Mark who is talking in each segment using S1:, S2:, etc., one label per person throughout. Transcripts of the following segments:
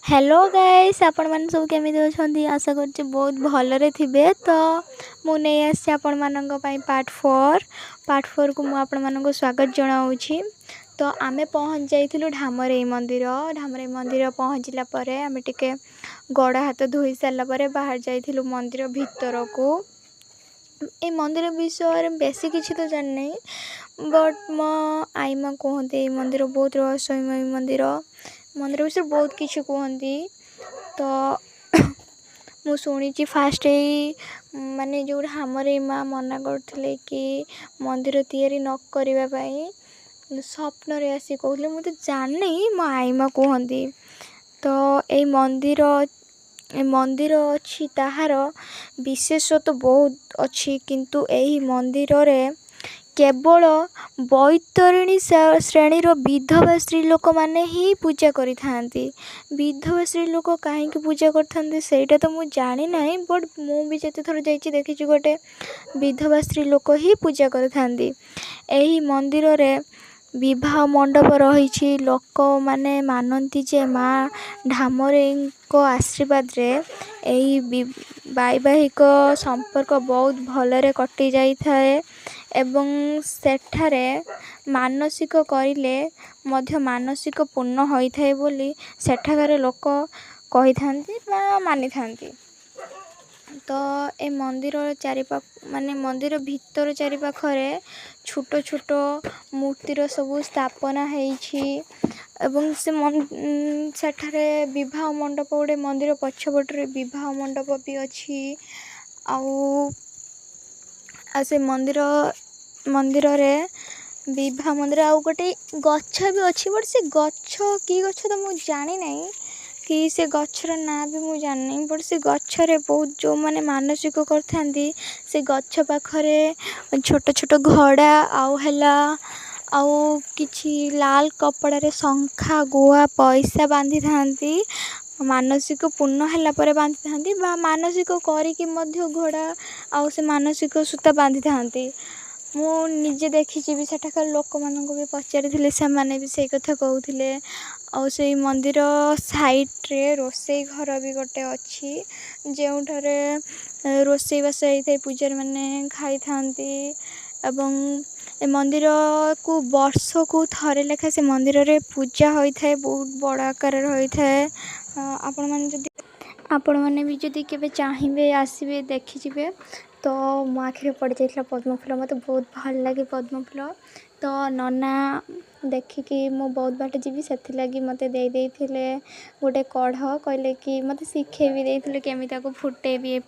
S1: Hello guys आपण मैंने सब केमी अच्छा आशा कर बहुत भलरे थे। तो मुझे आसी आपण मान पार्ट 4 को मुझे स्वागत जनाऊँगी। तो आमे पहुँच जाइलु ढामरई मंदिर पहुँचला आमे टिके गोड़ हाथ धोई सारापर बाहर जाइलु मंदिर भितर को। ए मंदिर विषय बेसी किसी तो जान नहीं, बट मो आई माँ कहते मंदिर बहुत रहस्यमय मंदिर विषय बहुत किसी कहती। तो मु शुणी फास्ट माने जो हमरे माँ मना करथिले कि मंदिर तैयारी न करबा पई स्वप्न रे आसी कहले मुझे जानी मो आई माँ कहती। तो ए मंदिर अच्छी ताहार विशेषत्व तो बहुत अच्छी, किंतु एही मंदिर रे केवल बैतरणी श्रेणीर विधवा स्त्री लोक माने ही पूजा करि थांती। विधवा स्त्री लोक कहीं पूजा करथांती सेटा तो मुझे जानी नहीं, बट मु भी जते थर जाइछि देखिछि गोटे विधवा स्त्री लोक ही पूजा करथांती। एही मंदिर रे विवाह मंडप रही। लोक माने मानती जे माँ ढामरई को आशीर्वाद रे एही वैवाहिक संपर्क बहुत भलरे कटि जाई थाए एवं सेठारे मानसिक करिले मध्य मानसिक पूर्ण होई थाए बोली सेठाकार लोक कहि थांती बा मानि थांती। तो ए मंदिर चारिपाख माने मंदिर भितर चारिपाखरे छोट छोट मूर्तिर सबू स्थापना होइछि एवं से सेठारे विवाह मंडप गोटे मंदिर पछपटे विवाह मंडप भी अच्छी। आउ से मंदिर रे विवाह मंदिर आउ गोटे गछ भी अच्छी, बट से गछ कि गछ तो मुझे जानी नहीं कि से गछर ना भी मुझे जानी, बट से गछरे बहुत जो माने मानसिक करथांती से गछ पाखरे छोट छोट घड़ा आउ हैला आउ किछि लाल कपड़ा रे शंखा गुआ पैसा बांधी थांती। मानसिक पूर्ण हैला परे बांधी थांती बा मानसिक करिकी मध्य घोड़ा आउ से मानसिक सूता बांधी थांती। मु निजे देखी भी सेठाकार लोक मानक भी पचारि से माने भी सही कथा कहूथिले। आउ से मंदिर साइड रे रोसई घर भी गोटे अच्छी जोठारे रोसई बास होता पूजारी माने खाई थांती एवं ए मंदिर को वर्ष को थरे लेखा से मंदिर रे पूजा होता है, बहुत बड़ आकार होता है। आपण मैंने भी जदि केबे चाहिए आसबे देखिए तो मो आखिरे पड़ जाइला पद्मफुल, मत बहुत भल लगे पद्मफुल। तो नना देखिकी मु बहुत बाट जीवी से लगी मत दे गोटे कढ़ कहले कि मत शिखे भी देते केमी फुटेबी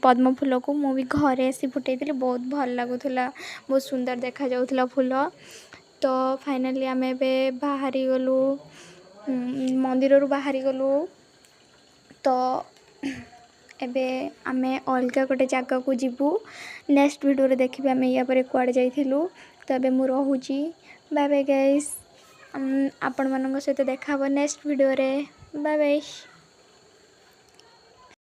S1: पद्मफुल को मु भी घरे आसी फुटे बहुत भल लगुला, बहुत सुंदर देखा जाउथला फूल। तो फाइनाली आमे बाहरी गलु मंदिर बाहरी गलु। तो एबे आमे अलगा गोटे जगह को जीवु नेक्स्ट वीडियो रे देखिबे आमे या पर कुआडे जाइथिलु। तो एबे मु रहूची, बाय बाय गाइस। आपण मानक सहित देखा नेक्स्ट वीडियो रे, बाय बाय।